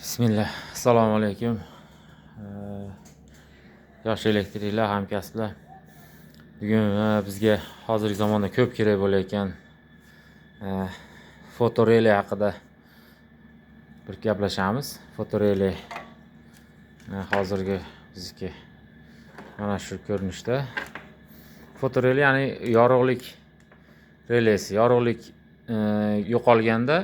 Bismillah. Assalomu alaykum. Yosh elektriklar, hamkasblar. Bugun bizga hozirgi zamonda ko'p kerak bo'layotgan fotorelay haqida bir gaplashamiz. Fotorelay hozirgi bizniki mana shu ko'rinishda. Fotorelay ya'ni yorug'lik relesi. Yorug'lik yo'qolganda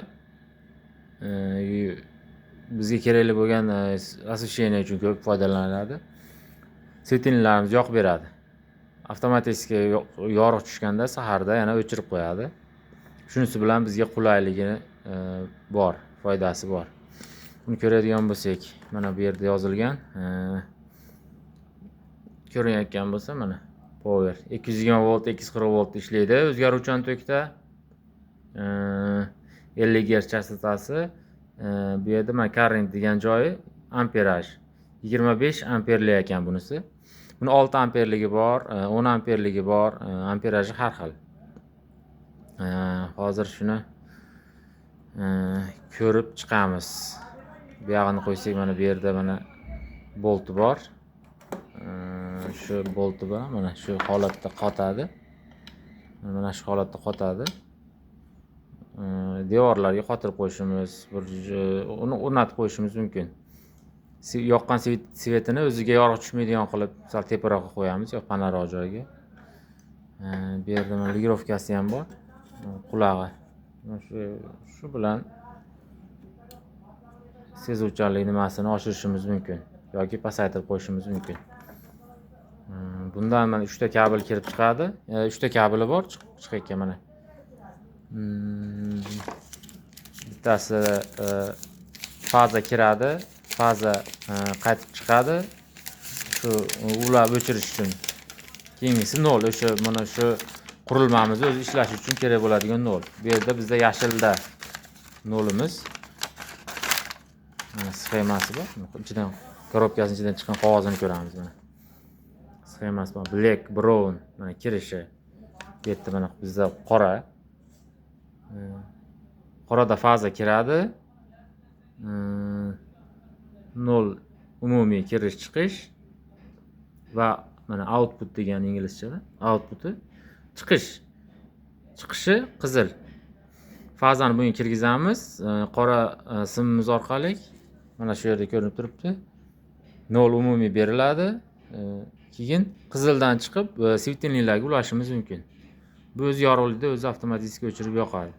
bizga kerakli bo'lgan освещение uchun ko'p foydalaniladi. Svetilnilarimiz yoqib beradi. Avtomatik yorug' tushganda saharda yana o'chirib qo'yadi. Shunisi bilan bizga qulayligi bor, foydasi bor. Buni ko'radigan bo'lsak, mana bu yerda yozilgan. Ko'rinayotgan bo'lsa, mana power 220 volt, 240 volt ishlaydi. O'zgaruvchan tokda 50 Hz chastotasi. Bu yerda mana current degan joyi amperaj 25 amperli ekan bunisi. Buni 6 amperligi bor, 10 amperligi bor, amperaji har xil. Hozir shuni ko'rib chiqamiz. Bu yog'ini qo'ysak, mana bu yerda mana bolti bor. Shu bolti bilan mana shu holatda qotadi. Mana shu holatda qotadi. Devorlarga qotirib qo'yishimiz, uni o'rnatib qo'yishimiz mumkin. Yoqqan svetini o'ziga yorug' tushmaydigan qilib, sal teparoqqa qo'yamiz yo panaroq joyga. Bu yerda mana ligirovkasi ham bor. Qulog'i. Shu bilan sezuvchanlik nimasini oshirishimiz mumkin yoki pasaytirib qo'yishimiz mumkin. Bundan mana 3 ta kabel kirib chiqadi. 3 ta kabeli bor chiqayotgan mana. Bittasi faza kiradi, faza qaytib chiqadi. Shu ulab o'chirish uchun. Keyingisi nol. O'sha mana shu qurilmamiz o'zi ishlashi uchun kerak bo'ladigan nol. Bu yerda bizda yashilda nolimiz. Mana sxemasi bor. Ichidan korobkasining ichidan chiqqan qog'ozini ko'ramiz mana. Sxemasi bor. Black, brown mana kirishi. Bu yerda mana bizda qora. Qorada faza kiradi. 0 umumiy kirish chiqish va mana output degan inglizchada output'i chiqishi qizil. Fazani bunga kirgizamiz. Qora simimiz orqali mana shu yerda ko'rinib turibdi. 0 umumiy beriladi. Keyin qizildan chiqib svetilnilarga ulashimiz mumkin. Bu o'z yorug'likda o'zi avtomatik o'chirib yoqadi.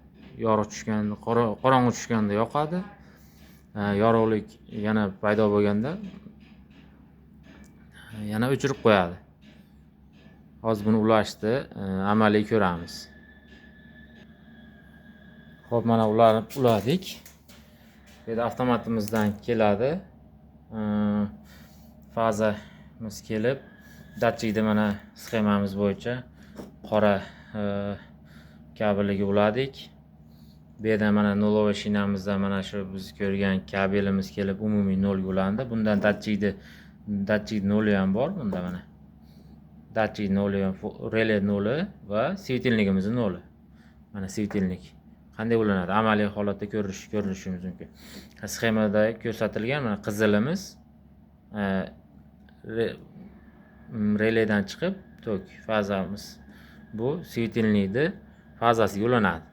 Yorug' tushganda, qorong'i tushganda yoqadi. Yorug'lik yana paydo bo'lganda yana o'chirib qo'yadi. Hozir buni ulashdi, amaliy ko'ramiz. Xo'p, mana uladik. Bu yerda avtomatimizdan keladi. Fazamiz kelib, datchikda mana sxemamiz bo'yicha qora kabeliga uladik. Bu yerda mana nolovoy shinamizda mana shu biz ko'rgan kabelimiz kelib umumiy 0 ga ulandi. Bundan datchik 0 ham bor bunda mana. Datchik 0 ham, relay 0 va svetilnigimiz 0. Mana svetilnik qanday ulanadi? Amaliy holatda ko'rishimiz mumkin. Sxemada ko'rsatilgan mana qizilimiz relaydan chiqib tok fazamiz. Bu svetilnikni fazasiga ulanadi.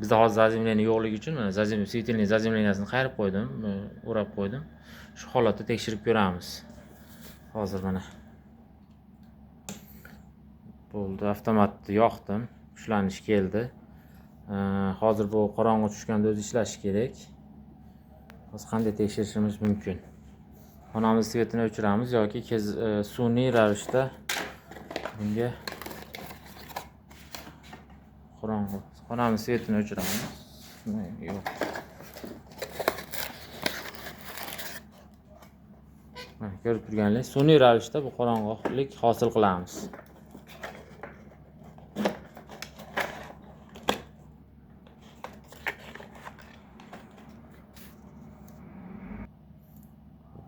Bizda hozir zazimleniya yo'qligi uchun mana svetilnik zazimleniyasini qayirib qo'ydim, o'rab qo'ydim. Shu holatda tekshirib ko'ramiz. Hozir mana bo'ldi, avtomatni yoqdim, ushlanish keldi. Hozir bu qorong'i tushganda o'zi ishlashi kerak. Hozir qanday tekshirishimiz mumkin? Xonamiz svetini o'chiramiz yoki sun'iy ravishda bunga qorong'i xonamiz svetini o'chiramiz. Yo'q. Mana ko'rib turganingiz, sun'iy ravishda bu qorong'ilik hosil qilamiz.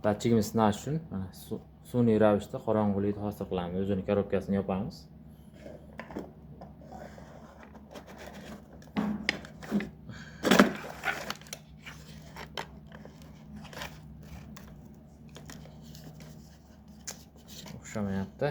Datchigimiz sinash uchun mana sun'iy ravishda qorong'ilikni hosil qilamiz. O'zini korobkasini yopamiz. ushlamayapti.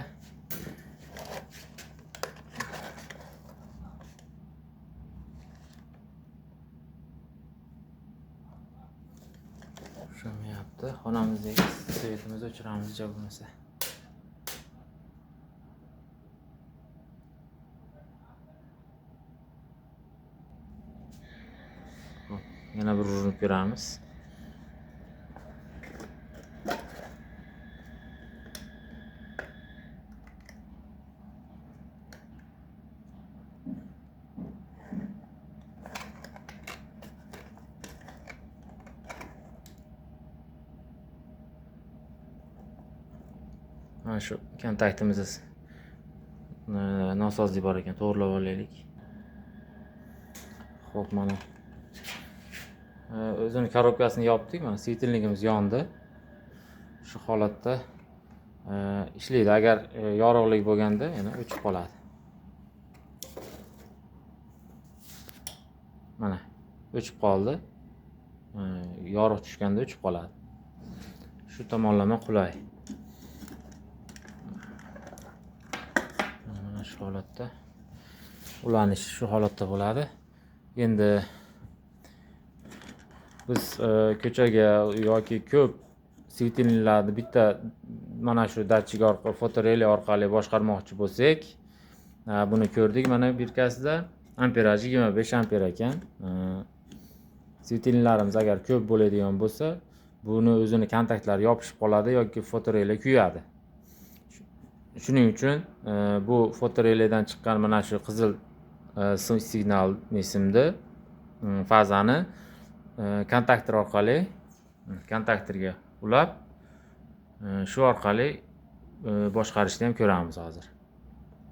Ushlamayapti. Xonamizdagi svetimizni o'chiramiz bo'lmasa. Yana bir urinib ko'ramiz. Mana shu kontaktimiz nosozlik bor ekan, to'g'rilab olaylik. Xo'p, mana o'zini korobkasini yopdik. Mana svetilligimiz yondi. Shu holatda ishlaydi. Agar yorug'lik bo'lganda yana o'chib qoladi. Mana o'chib qoldi. Yorug' tushganda o'chib qoladi. Shu tomonlama qulay. Mana shu holatda ulanish shu holatda bo'ladi. Endi biz ko'chaga yoki ko'p svetilniklarni bitta mana shu datchik orqali, fotorelay orqali boshqarmoqchi bo'lsak, buni ko'rdik. Mana birkasida amperaji 25 amper ekan. Svetilniklarimiz agar ko'p bo'ladigan bo'lsa, buni o'zini kontaktlari yopishib qoladi yoki fotorelay kuyadi. Shuning uchun bu fotorelaydan chiqqan mana shu qizil signal simni fazani kontaktor orqali kontaktorga ulab shu orqali boshqarishni ham ko'ramiz hozir.